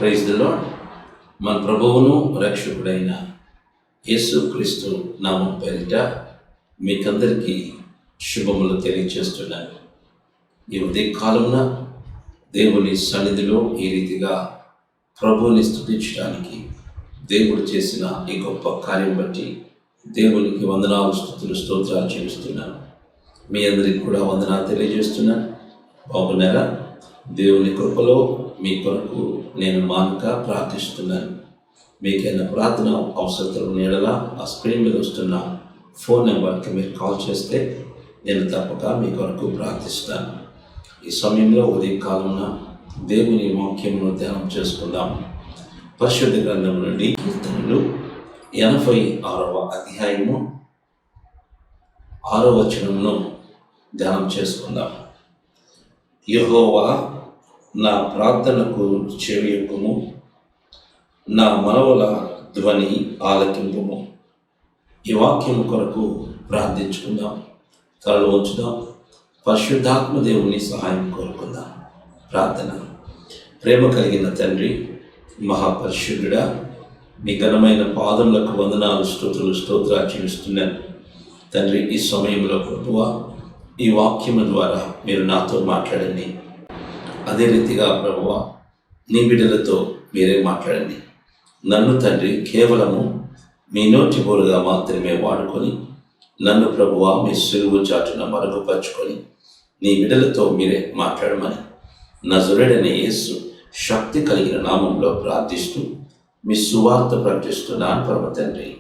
Praise the lord. మన ప్రభువును రక్షకుడైన యేసుక్రీస్తు నామం పేరిట మీకందరికీ శుభములు తెలియజేస్తున్నాను. ఈ ఉదయకాలమున దేవుని సన్నిధిలో ఈ రీతిగా ప్రభువుని స్తుతించడానికి దేవుడు చేసిన ఈ గొప్ప కార్యం బట్టి దేవునికి వందనాలు, స్తుతులు, స్తోత్రాలు చెల్లిస్తున్నాను. మీ అందరికీ కూడా వందనాలు తెలియజేస్తున్నాను. బాగున్నారా? దేవుని కృపలో మీ కొరకు నేను మానక ప్రార్థిస్తున్నాను. మీకైనా ప్రార్థన అవసరతలు నీడలా ఆ స్క్రీన్ మీద వస్తున్న ఫోన్ నెంబర్కి మీరు కాల్ చేస్తే నేను తప్పక మీ కొరకు ప్రార్థిస్తాను. ఈ సమయంలో ఉదయకాలమున దేవుని వాక్యమును ధ్యానం చేసుకుందాం. పరిశుద్ధ గ్రంథం నుండి కీర్తనలు 86వ అధ్యాయము 6వ వచనమును ధ్యానం చేసుకుందాం. యెహోవా, నా ప్రార్థనకు చెవియొక్కుము, నా మనవుల ధ్వని ఆలకింపుము. ఈ వాక్యము కొరకు ప్రార్థించుకుందాం. తలలు ఉంచుదాం. పరిశుద్ధాత్మ దేవుని సహాయం కోరుకుందాం. ప్రార్థన. ప్రేమ కలిగిన తండ్రి, మహాపరిశుద్ధుడా, మీ ఘనమైన పాదములకు వందనాలు, స్తుతులు, స్తోత్రాలు చెల్లిస్తున్నాను. తండ్రి, ఈ సమయంలో ప్రభువా, ఈ వాక్యము ద్వారా మీరు నాతో మాట్లాడండి. అదే రీతిగా ప్రభువా, నీ బిడ్డలతో మీరే మాట్లాడండి. నన్ను తండ్రి కేవలము మీ నోటి బోలుగా మాత్రమే వాడుకొని నన్ను ప్రభువా మీ సిలువ చాటున మరుగుపరుచుకొని నీ బిడ్డలతో మీరే మాట్లాడమని నజరేయుడైన యేసు శక్తి కలిగిన నామంలో ప్రార్థిస్తూ మీ సువార్త ప్రకటిస్తున్నాను పరమ తండ్రి.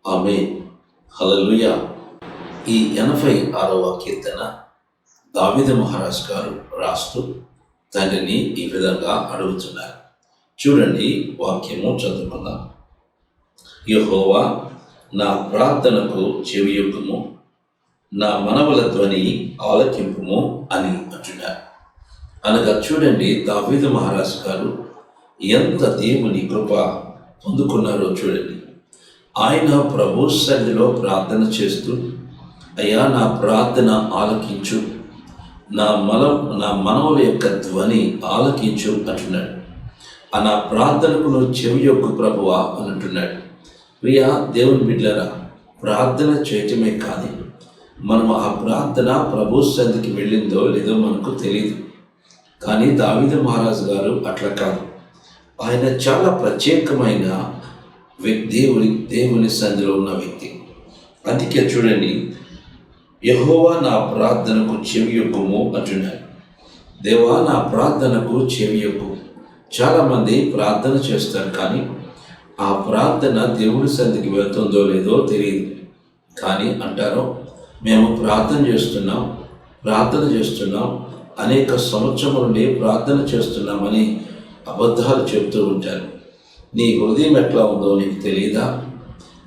ఆమేన్. హల్లెలూయా. ఈ 86వ కీర్తన దావీదు మహారాజు గారు రాస్తూ తండ్రిని ఈ విధంగా అడుగుతున్నారు. చూడండి, వాక్యము చదువుకుందాం. యెహోవా, నా ప్రార్థనకు చెవియొక్కుము, నా మనవుల ధ్వని ఆలకింపుము అని అంటున్నారు. అనగా చూడండి, దావీదు మహారాజు గారు ఎంత దేవుని కృప పొందుకున్నారో చూడండి. ఆయన ప్రభు సన్నిధిలో ప్రార్థన చేస్తూ, అయ్యా నా ప్రార్థన ఆలకించు, నా మనవుల యొక్క ధ్వని ఆలకించు అంటున్నాడు. ఆ నా ప్రార్థనకు నువ్వు చెవియొక్కు ప్రభువా అని అంటున్నాడు. ప్రియా దేవుని బిడ్డలారా, ప్రార్థన చేయటమే కానీ మనం ఆ ప్రార్థన ప్రభు సన్నిధికి వెళ్ళిందో లేదో మనకు తెలియదు. కానీ దావీదు మహారాజు గారు అట్లా కాదు. ఆయన చాలా ప్రత్యేకమైన వ్యక్తి, దేవుని సన్నిధిలో ఉన్న వ్యక్తి. అందుకే చూడండి, యెహోవా నా ప్రార్థనకు చెవియొక్కుము అంటున్నాడు. దేవా, నా ప్రార్థనకు చెవియొక్కు. చాలామంది ప్రార్థన చేస్తారు, కానీ ఆ ప్రార్థన దేవుని సన్నిధికి వెళ్తుందో లేదో తెలియదు. కానీ అంటారు, మేము ప్రార్థన చేస్తున్నాం, అనేక సంవత్సరం నుండి ప్రార్థన చేస్తున్నామని అబద్ధాలు చెబుతూ ఉంటారు. నీ హృదయం ఎట్లా ఉందో నీకు తెలియదా?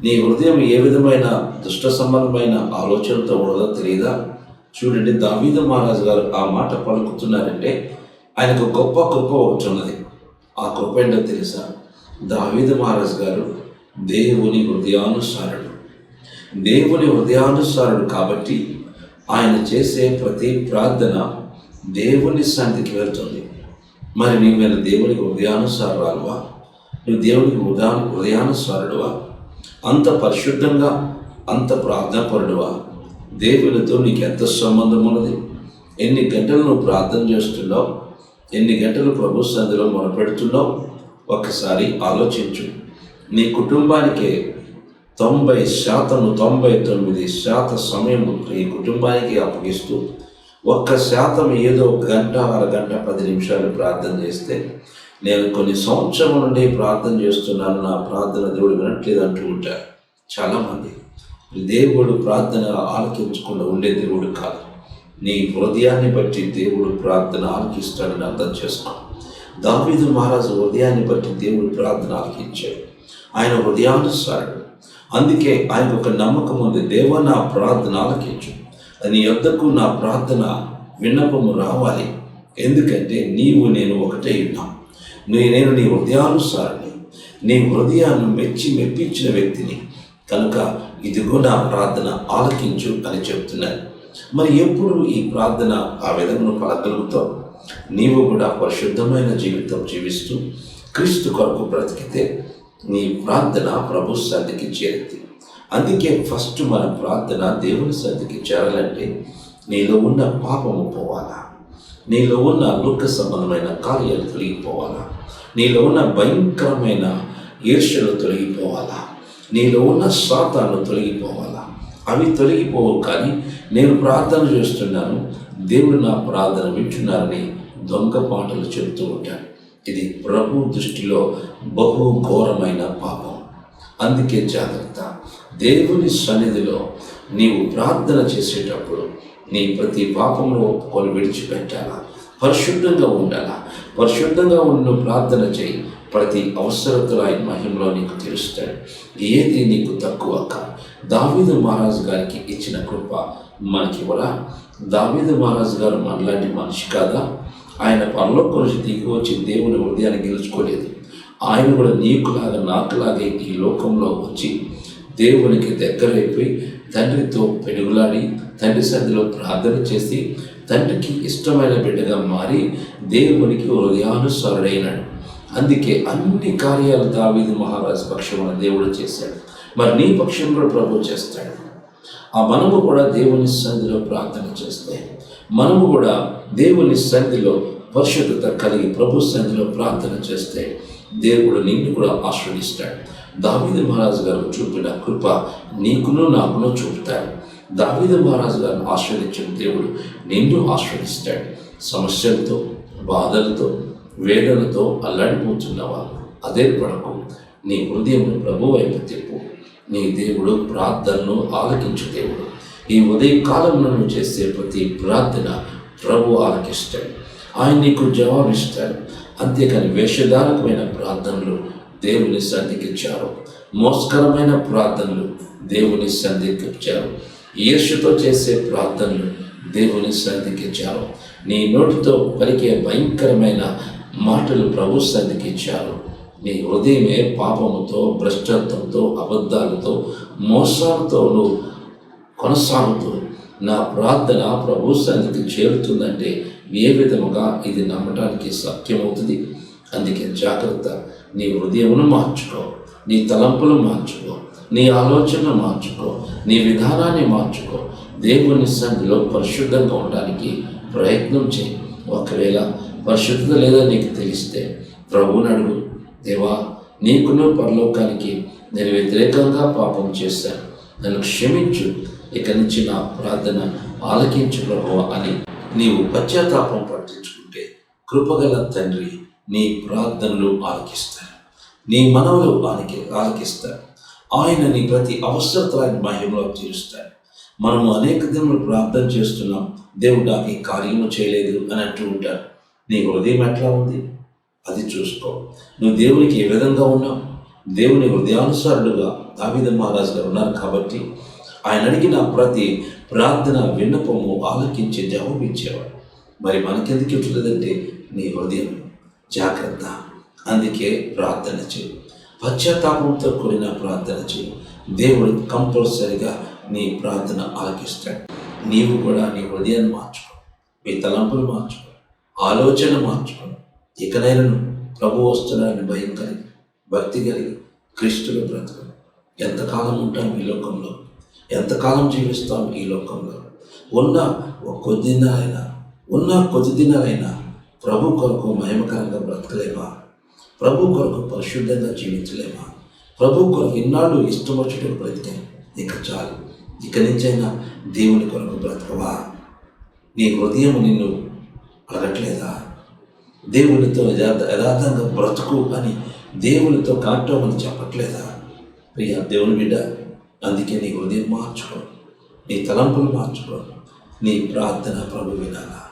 నీ హృదయం ఏ విధమైన దుష్ట సంబంధమైన ఆలోచనతో ఉండదో తెలియదా? చూడండి, దావీదు మహారాజు గారు ఆ మాట పలుకుతున్నారంటే ఆయనకు గొప్ప కృప ఒకటి ఉన్నది. ఆ కృప ఏంటో తెలుసా? దావీదు మహారాజు గారు దేవుని హృదయానుసారుడు కాబట్టి ఆయన చేసే ప్రతి ప్రార్థన దేవుని సన్నిధికి వెళ్తుంది. మరి నీవేనా దేవునికి హృదయానుసారురాలువా? నువ్వు దేవునికి హృదయానుసారుడువా? అంత పరిశుద్ధంగా, అంత ప్రార్థనాపరుడువా? దేవునితో నీకు ఎంత సంబంధం ఉన్నది? ఎన్ని గంటలు నువ్వు ప్రార్థన చేస్తున్నావు? ఎన్ని గంటలు ప్రభు సన్నిధిలో మొరపెడుతున్నావు? ఒక్కసారి ఆలోచించు. నీ కుటుంబానికే 99% సమయం ఈ కుటుంబానికి అప్పగిస్తూ 1% ఏదో గంట, అరగంట, 10 నిమిషాలు ప్రార్థన చేస్తే, నేను కొన్ని సంవత్సరం నుండి ప్రార్థన చేస్తున్నాను, నా ప్రార్థన దేవుడు వినట్లేదు అంటూ ఉంటారు చాలామంది. దేవుడు ప్రార్థన ఆలకించకుండా ఉండే దేవుడు కాదు. నీ హృదయాన్ని బట్టి దేవుడు ప్రార్థన ఆలకిస్తాడని అర్థం చేసుకో. దావీదు మహారాజు హృదయాన్ని బట్టి దేవుడు ప్రార్థన ఆలకించాడు. ఆయన హృదయానుసారుడు. అందుకే ఆయనకు ఒక నమ్మకం ఉంది, దేవా నా ప్రార్థన ఆలకించు, నీ యొద్దకు నా ప్రార్థన విన్నపము రావాలి. ఎందుకంటే నేను ఒకటే ఉన్నాం. నేను నీ హృదయానుసారుని, నీ హృదయాన్ని మెప్పించిన వ్యక్తిని కనుక ఇదిగో నా ప్రార్థన ఆలకించు అని చెప్తున్నాను. మరి ఎప్పుడు ఈ ప్రార్థన ఆ విధంగా పలకగలుగుతావు? నీవు కూడా పరిశుద్ధమైన జీవితం జీవిస్తూ క్రీస్తు కొరకు బ్రతికితే నీ ప్రార్థన ప్రభు సన్నిధికి చేరింది. అందుకే ఫస్ట్ మన ప్రార్థన దేవుని సన్నిధికి చేరాలంటే నీలో ఉన్న పాపము పోవాలా, నీలో ఉన్న లోక సంబంధమైన కార్యాలు తొలగిపోవాలా, నీలో ఉన్న భయంకరమైన ఈర్ష్యలు తొలగిపోవాలా, నీలో ఉన్న సాతాను తొలగిపోవాలా. అవి తొలగిపోవు. కానీ నేను ప్రార్థన చేస్తున్నాను, దేవుడు నా ప్రార్థన వింటున్నారని దొంగ పాటలు చెబుతూ ఉంటాను. ఇది ప్రభు దృష్టిలో బహు ఘోరమైన పాపం. అందుకే జాగ్రత్త. దేవుని సన్నిధిలో నీవు ప్రార్థన చేసేటప్పుడు నీ ప్రతి పాపంలో ఒప్పుకొని విడిచిపెట్టాలా, పరిశుద్ధంగా ఉండాలా. పరిశుద్ధంగా ఉన్న ప్రార్థన చేయి. ప్రతి అవసరతలు ఆయన మహిమలో నీకు తెలుస్తాడు. ఏది నీకు తక్కువ కాదు. దావీదు మహారాజు గారికి ఇచ్చిన కృప మనకి ఇవ్వరా? దావీదు మహారాజు గారు మనలాంటి మనిషి కాదా? ఆయన పరలోకం నుంచి దిగి వచ్చి దేవుని హృదయాన్ని గెలుచుకోలేదు. ఆయన కూడా నీకులాగా నాకులాగే ఈ లోకంలో వచ్చి దేవునికి దగ్గరైపోయి తండ్రితో పెనుగులాడి తండ్రి సన్నిధిలో ప్రార్థన చేసి తండ్రికి ఇష్టమైన బిడ్డగా మారి దేవునికి హృదయానుసారుడైనాడు. అందుకే అన్ని కార్యాలు దావీదు మహారాజు పక్షమున దేవుడు చేశాడు. మరి నీ పక్షం కూడా ప్రభు చేస్తాడు. మనము కూడా దేవుని సన్నిధిలో ప్రార్థన చేస్తే, మనము కూడా దేవుని సన్నిధిలో పరిశుద్ధత కలిగి ప్రభు సన్నిధిలో ప్రార్థన చేస్తే దేవుడు నిన్ను కూడా ఆశీర్వదిస్తాడు. దావీదు మహారాజు గారు చూపిన కృప నీకును నాకును చూపుతాడు. దావీదు మహారాజు గారిని ఆశీర్వదించిన దేవుడు నిన్ను ఆశీర్వదిస్తాడు. సమస్యలతో, బాధలతో, వేదనతో అల్లాడిపోతున్నావా? అదే పడకు. నీ హృదయంలో ప్రభు వైపు తిప్పు. నీ దేవుడు ప్రార్థనను ఆలకించు దేవుడు. ఈ ఉదయకాలంలో నువ్వు చేసే ప్రతి ప్రార్థన ప్రభు ఆలకిస్తాడు. ఆయన నీకు జవాబిస్తాడు. అంతేకాని వేషధారకమైన ప్రార్థనలు దేవుని సన్నిధికి ఇచ్చారు. మోసకరమైన ప్రార్థనలు దేవుని సన్నిధికి ఇచ్చారు. ఈర్ష్యతో చేసే ప్రార్థనలు దేవుని సన్నిధికి ఇచ్చారు. నీ నోటితో పలికే భయంకరమైన మాటలు ప్రభు సన్నిధికి ఇచ్చారు. నీ హృదయమే పాపముతో, భ్రష్టత్వంతో, అబద్ధాలతో, మోసాలతో కొనసాగుతూ నా ప్రార్థన ప్రభు సన్నిధికి చేరుతుందంటే ఏ విధముగా ఇది నమ్మటానికి సాధ్యమవుతుంది? అందుకే జాగ్రత్త. నీ హృదయమును మార్చుకో, నీ తలంపులు మార్చుకో, నీ ఆలోచనలు మార్చుకో, నీ విధానాన్ని మార్చుకో. దేవుని సన్నిధిలో పరిశుద్ధంగా ఉండడానికి ప్రయత్నం చేయి. ఒకవేళ పరిశుద్ధత లేదా నీకు తెలిస్తే ప్రభువుని అడుగు. దేవా, నీకును పరలోకానికి నేను వ్యతిరేకంగా పాపం చేశాను, నన్ను క్షమించు, ఇక నుంచి నా ప్రార్థన ఆలకించు ప్రభువా అని నీవు పశ్చాత్తాపం పట్టించుకుంటే కృపగల తండ్రి నీ ప్రార్థనలు ఆలకిస్తాడు, నీ మనవులు ఆలకిస్తాడు. ఆయన నీ ప్రతి అవసరతలు ఆయన మహిమలో తీరుస్తాడు. మనము అనేక దినములు ప్రార్థన చేస్తున్నాం, దేవుడు నాకు ఈ కార్యము చేయలేదు అని అంటూ ఉంటాడు. నీ హృదయం ఎట్లా ఉంది అది చూసుకో. నువ్వు దేవునికి ఏ విధంగా ఉన్నావు? దేవుని హృదయానుసారుడుగా దావీదు మహారాజు గారు ఉన్నారు కాబట్టి ఆయన అడిగిన ప్రతి ప్రార్థన విన్నపము ఆలకించి జవాబిచ్చేవాడు. మరి మనకెందుకు ఇట్లేదంటే నీ హృదయం జాగ్రత్త. అందుకే ప్రార్థన చేయి, పశ్చాత్తాపంతో కూడిన ప్రార్థన చేయి. దేవుడు కంపల్సరిగా నీ ప్రార్థన ఆలకిస్తాడు. నీవు కూడా నీ హృదయాన్ని మార్చుకో, మీ తలంపులు మార్చుకో, ఆలోచన మార్చుకో. ఇకనైనా ప్రభు వస్తున్నాడని భయం కలిగి, భక్తి కలిగి క్రీస్తులో బ్రతుకు. ఎంతకాలం ఉంటాం ఈ లోకంలో? ఎంతకాలం జీవిస్తాం ఈ లోకంలో? ఉన్న కొద్ది దినాలైనా ప్రభు కొరకు మహిమకరంగా బ్రతకలేమా? ప్రభు కొరకు పరిశుద్ధంగా జీవించలేమా? ప్రభు కొరకు ఇన్నాళ్ళు ఇష్టం వచ్చేటప్పుడు బ్రతికే ఇక చాలు. ఇక నుంచైనా దేవుని కొరకు బ్రతకవా? నీ హృదయం నిన్ను అడగట్లేదా? దేవునితో యథార్థంగా బ్రతుకు అని దేవునితో కాటమని చెప్పట్లేదా? ప్రియా దేవుని బిడ్డ, అందుకే నీ హృదయం మార్చుకో, నీ తలంపులు మార్చుకో. నీ ప్రార్థన ప్రభు వినాలా,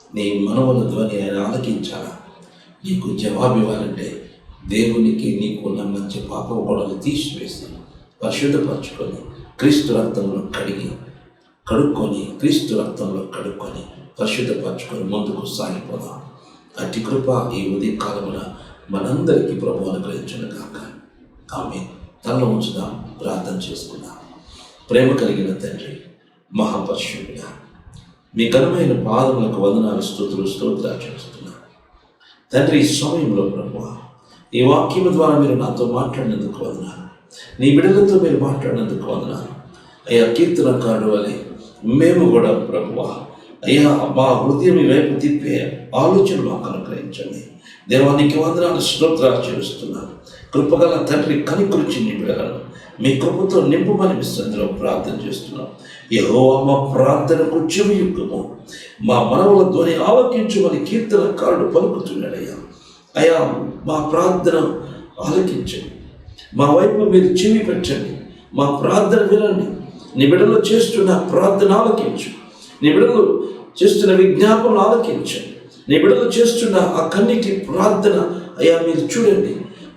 నీ మనవుల ధ్వని ఆయన ఆలకించాలా. నీకు జవాబు ఇవ్వాలంటే దేవునికి నీకు ఉన్న మంచి పాప గొడవలు తీసివేసి పరిశుద్ధపరచుకొని క్రీస్తు రక్తంలో కడుక్కొని క్రీస్తు రక్తంలో కడుక్కొని పరిశుద్ధపరచుకొని ముందుకు సాగిపోదాం. అట్టి కృప ఈ ఉదయకాలమున మనందరికీ ప్రభు అనుగ్రహించును గాక. ఆమేన్. తనలో ఉంచుదాం, ప్రార్థన చేసుకుందాం. ప్రేమ కలిగిన తండ్రి, మహాపరిశుద్ధుడా, మీ ఘనమైన పాదములకు వందనాలు, స్తోత్రాలు చేస్తున్నాను తండ్రి. ఈ సమయంలో ప్రభువా ఈ వాక్యం ద్వారా మీరు నాతో మాట్లాడినందుకు వందనాలు. నీ బిడ్డలతో మీరు మాట్లాడినందుకు వందనాలు. అయ్యా, కీర్తనకారుడు వలె మేము కూడా ప్రభువా అయ్యా మా హృదయం వైపు తిప్పే ఆలోచన మాకు అనుగ్రహించండి. దేవానికి వందనాలు, స్తోత్రాలు చేస్తున్నాను. కృపగల తండ్రి, కనికరించి నీ బిడ్డలను మీ కృపతో నింపమని సందులో ప్రార్థన చేస్తున్నాం. యెహోవా మా ప్రార్థనకు చెవియొగ్గుము, మా మనవుల ధ్వని ఆలకించమని కీర్తనకారుడు పలుకుతున్నాడయ్యా. అయ్యా, మా ప్రార్థన ఆలకించండి, మా వైపు మీరు చెవి పెట్టండి, మా ప్రార్థన వినండి. నీ బిడ్డలు చేస్తున్న ప్రార్థన ఆలకించు, నీ బిడ్డలు చేస్తున్న విజ్ఞాపనలు ఆలకించండి, నీ బిడ్డలు చేస్తున్న ఆ కన్నీటి ప్రార్థన అయ్యా మీరు చూడండి.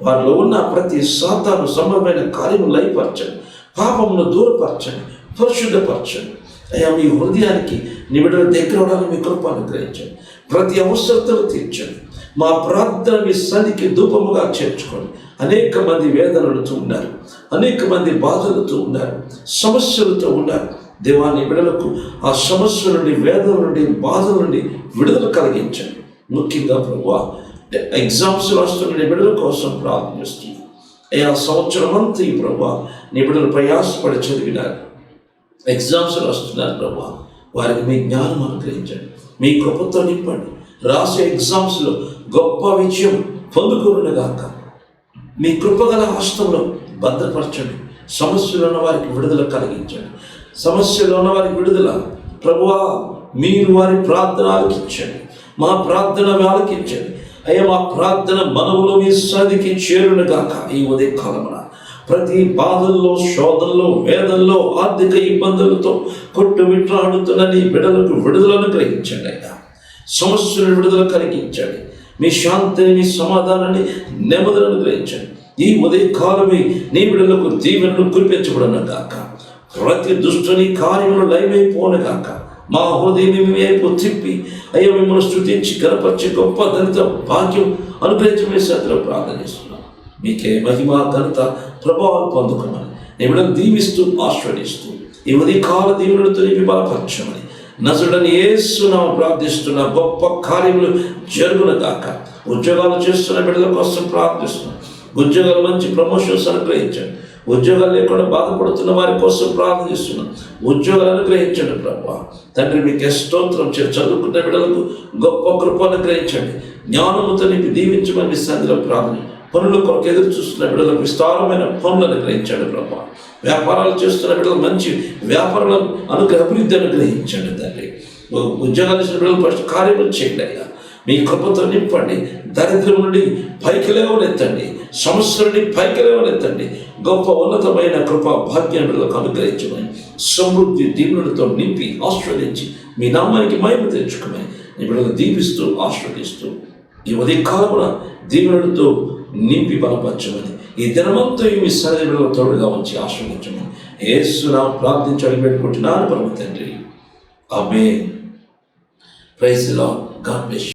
వారిలో ఉన్న ప్రతి సాతాను సంబంధమైన కార్యములు లయపరచండి, పాపమును దూరపరచండి, పరిశుద్ధపరచండి. అయ్యా, మీ హృదయానికి నీ బిడ్డల దగ్గర అవడానికి మీ కృప అనుగ్రహించండి. ప్రతి అవసరతలు తీర్చండి. మా ప్రార్థన మీ సన్నిధికి ధూపముగా చేర్చుకోండి. అనేక మంది వేదనలతో ఉన్నారు, అనేక మంది బాధలతో ఉన్నారు, సమస్యలతో ఉన్నారు. దేవాన్ని బిడ్డలకు ఆ సమస్య నుండి, వేదన నుండి, బాధల నుండి విడుదల కలిగించండి. ముఖ్యంగా ప్రభువా ఎగ్జామ్స్ రాస్తున్న నీ బిడ్డల కోసం ప్రార్థన చేస్తున్నాను. అయ్యా, సంవత్సరం అంతా ఈ ప్రభువా నీ బిడ్డలు ప్రయాసపడి చదివినారు, ఎగ్జామ్స్ రాస్తున్నారు ప్రభువా. వారికి మీ జ్ఞానం అనుగ్రహించండి, మీ కృపతో నింపండి. రాసే ఎగ్జామ్స్లో గొప్ప విజయం పొందుకోరుగాక. మీ కృపగల హస్తంలో భద్రపరచండి. సమస్యలు ఉన్న వారికి విడుదల కలిగించండి. సమస్యలు ఉన్న వారికి విడుదల ప్రభువా మీరు వారి ప్రార్థన ఆలకించండి, మా ప్రార్థన ఆలకించండి. అయ్యా, మా ప్రార్థన మనవులో మీ సన్నిధికి చేరునుగాక. ఈ ఉదయ కాలమున ప్రతి బాధల్లో, శోధనలో, వేదనలో, ఆర్థిక ఇబ్బందులతో కొట్టుమిట్టాడుతున్న నీ బిడ్డలకు విడుదలను గ్రహించండి. అయ్యా, సమస్యలను విడుదల కలిగించండి. మీ శాంతిని, మీ సమాధానాన్ని, నెమ్మదులను గ్రహించండి. ఈ ఉదయ కాలమే నీ బిడ్డలకు దీవెనలు కురిపించబడను గాక. ప్రతి దుష్టుని కార్యములు లయమైపోనుగాక. మా హృదయం మీ వైపు తిప్పి అయ్యా మిమ్మల్ని స్తుతించి గణపరిచే గొప్ప ఘనత భాగ్యం అనుగ్రహించమే చేతిలో ప్రార్థన చేస్తున్నాం. మీకే మహిమ, ఘనత, ప్రభావం పొందుకోమని నీ బిడ్డను దీవిస్తూ ఆశీర్వదిస్తూ ఈ ఉదయ కాల దీవెనలతో నీకు బలపరచమని నజరుడైన యేసు నామమున ప్రార్థిస్తున్న గొప్ప కార్యములు జరుగునుగాక. ఉద్యోగాలు చేస్తున్న బిడ్డల కోసం ప్రార్థిస్తున్నాం. ఉద్యోగాలు మంచి ప్రమోషన్స్ అనుగ్రహించండి. ఉద్యోగాలు లేకుండా బాధపడుతున్న వారి కోసం ప్రార్థన చేస్తున్నాం. ఉద్యోగాలు అనుగ్రహించండి ప్రభువా. తండ్రి మీకే స్తోత్రం. చదువుకున్న బిడ్డలకు గొప్ప కృప అనుగ్రహించండి. జ్ఞానముతో నీకు దీవించమని మీ సన్నిధిలో ప్రార్థన. పనుల కొరకు ఎదురు చూస్తున్న బిడ్డలకు విస్తారమైన పనులు అనుగ్రహించండి ప్రభువా. వ్యాపారాలు చేస్తున్న బిడ్డలకు మంచి వ్యాపారాలను అభివృద్ధి అనుగ్రహించండి తండ్రి. ఉద్యోగాలు చేసిన బిడ్డలు ఫస్ట్ కార్యములు చేయండి అయ్యా. మీ కృపతో నింపండి. దరిద్రం నుండి పైకి లేవనెత్తండి, సమస్య నుండి పైకి లేవనెత్తండి. గొప్ప ఉన్నతమైన కృప భాగ్యాలకు అనుగ్రహించమని సమృద్ధి దీవులతో నింపి ఆశీర్వదించి మీ నామానికి మహిమ తెచ్చుకోమని నీ బిడ్డలు దీపిస్తూ ఆశీర్వదిస్తూ ఈ ఉదయ కాలమున దీవులతో నింపి బలపరచమని ఈ దినమంతా మీ సన్నిధిలో తోడుగా ఉంచి ఆశీర్వదించమని యేసు నామమున ప్రార్థించి అడిగిపెట్టుకుంటున్నాను పరమ తండ్రి. Amen. Praise the Lord. God bless you.